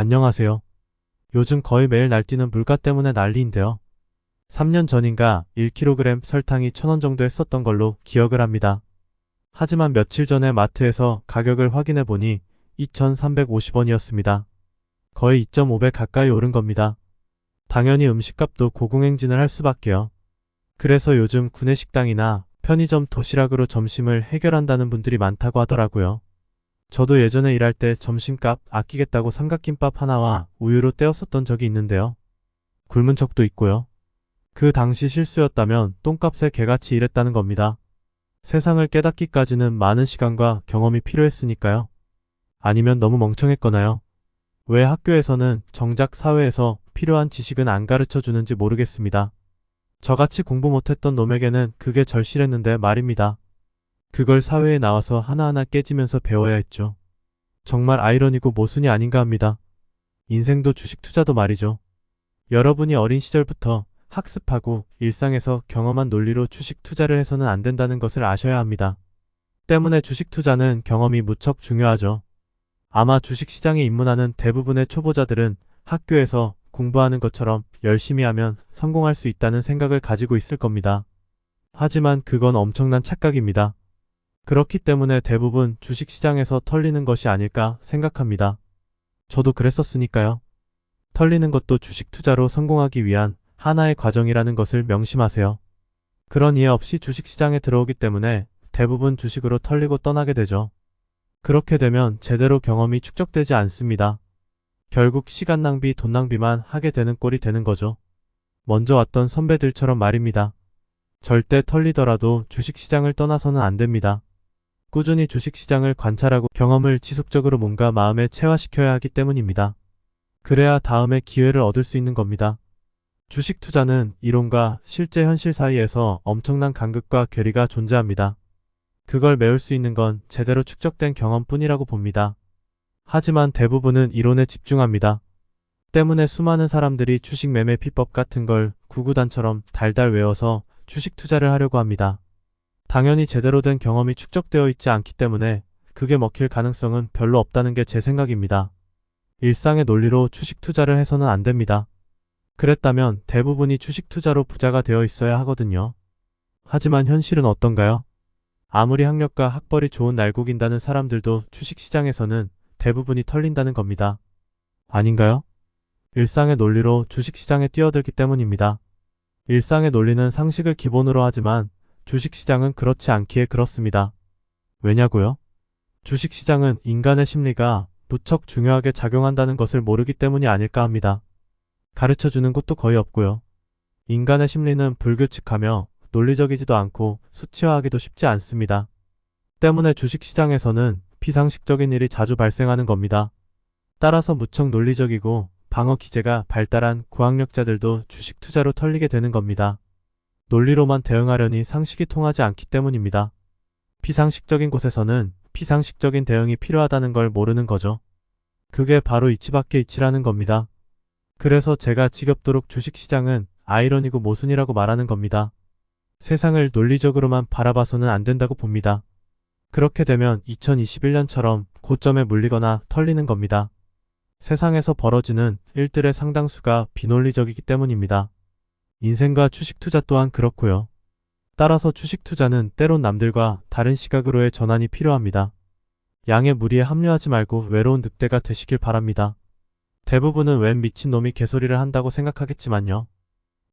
안녕하세요. 요즘 거의 매일 날뛰는 물가 때문에 난리인데요. 3년 전인가 1kg 설탕이 1,000원 정도 했었던 걸로 기억을 합니다. 하지만 며칠 전에 마트에서 가격을 확인해 보니 2,350원이었습니다. 거의 2.5배 가까이 오른 겁니다. 당연히 음식값도 고공행진을 할 수밖에요. 그래서 요즘 구내식당이나 편의점 도시락으로 점심을 해결한다는 분들이 많다고 하더라고요. 저도 예전에 일할 때 점심값 아끼겠다고 삼각김밥 하나와 우유로 때웠었던 적이 있는데요. 굶은 적도 있고요. 그 당시 실수였다면 똥값에 개같이 일했다는 겁니다. 세상을 깨닫기까지는 많은 시간과 경험이 필요했으니까요. 아니면 너무 멍청했거나요. 왜 학교에서는 정작 사회에서 필요한 지식은 안 가르쳐 주는지 모르겠습니다. 저같이 공부 못했던 놈에게는 그게 절실했는데 말입니다. 그걸 사회에 나와서 하나하나 깨지면서 배워야 했죠. 정말 아이러니고 모순이 아닌가 합니다. 인생도 주식 투자도 말이죠. 여러분이 어린 시절부터 학습하고 일상에서 경험한 논리로 주식 투자를 해서는 안 된다는 것을 아셔야 합니다. 때문에 주식 투자는 경험이 무척 중요하죠. 아마 주식시장에 입문하는 대부분의 초보자들은 학교에서 공부하는 것처럼 열심히 하면 성공할 수 있다는 생각을 가지고 있을 겁니다. 하지만 그건 엄청난 착각입니다. 그렇기 때문에 대부분 주식시장에서 털리는 것이 아닐까 생각합니다. 저도 그랬었으니까요. 털리는 것도 주식 투자로 성공하기 위한 하나의 과정이라는 것을 명심하세요. 그런 이해 없이 주식시장에 들어오기 때문에 대부분 주식으로 털리고 떠나게 되죠. 그렇게 되면 제대로 경험이 축적되지 않습니다. 결국 시간 낭비, 돈 낭비만 하게 되는 꼴이 되는 거죠. 먼저 왔던 선배들처럼 말입니다. 절대 털리더라도 주식시장을 떠나서는 안 됩니다. 꾸준히 주식시장을 관찰하고 경험을 지속적으로 몸과 마음에 체화시켜야 하기 때문입니다. 그래야 다음에 기회를 얻을 수 있는 겁니다. 주식 투자는 이론과 실제 현실 사이에서 엄청난 간극과 괴리가 존재합니다. 그걸 메울 수 있는 건 제대로 축적된 경험뿐이라고 봅니다. 하지만 대부분은 이론에 집중합니다. 때문에 수많은 사람들이 주식 매매 비법 같은 걸 구구단처럼 달달 외워서 주식 투자를 하려고 합니다. 당연히 제대로 된 경험이 축적되어 있지 않기 때문에 그게 먹힐 가능성은 별로 없다는 게 제 생각입니다. 일상의 논리로 주식 투자를 해서는 안 됩니다. 그랬다면 대부분이 주식 투자로 부자가 되어 있어야 하거든요. 하지만 현실은 어떤가요? 아무리 학력과 학벌이 좋은 날고긴다는 사람들도 주식시장에서는 대부분이 털린다는 겁니다. 아닌가요? 일상의 논리로 주식시장에 뛰어들기 때문입니다. 일상의 논리는 상식을 기본으로 하지만 주식시장은 그렇지 않기에 그렇습니다. 왜냐고요? 주식시장은 인간의 심리가 무척 중요하게 작용한다는 것을 모르기 때문이 아닐까 합니다. 가르쳐주는 곳도 거의 없고요. 인간의 심리는 불규칙하며 논리적이지도 않고 수치화하기도 쉽지 않습니다. 때문에 주식시장에서는 비상식적인 일이 자주 발생하는 겁니다. 따라서 무척 논리적이고 방어 기제가 발달한 고학력자들도 주식 투자로 털리게 되는 겁니다. 논리로만 대응하려니 상식이 통하지 않기 때문입니다. 비상식적인 곳에서는 비상식적인 대응이 필요하다는 걸 모르는 거죠. 그게 바로 이치 밖의 이치라는 겁니다. 그래서 제가 지겹도록 주식시장은 아이러니고 모순이라고 말하는 겁니다. 세상을 논리적으로만 바라봐서는 안 된다고 봅니다. 그렇게 되면 2021년처럼 고점에 물리거나 털리는 겁니다. 세상에서 벌어지는 일들의 상당수가 비논리적이기 때문입니다. 인생과 주식 투자 또한 그렇고요. 따라서 주식 투자는 때론 남들과 다른 시각으로의 전환이 필요합니다. 양의 무리에 합류하지 말고 외로운 늑대가 되시길 바랍니다. 대부분은 웬 미친놈이 개소리를 한다고 생각하겠지만요.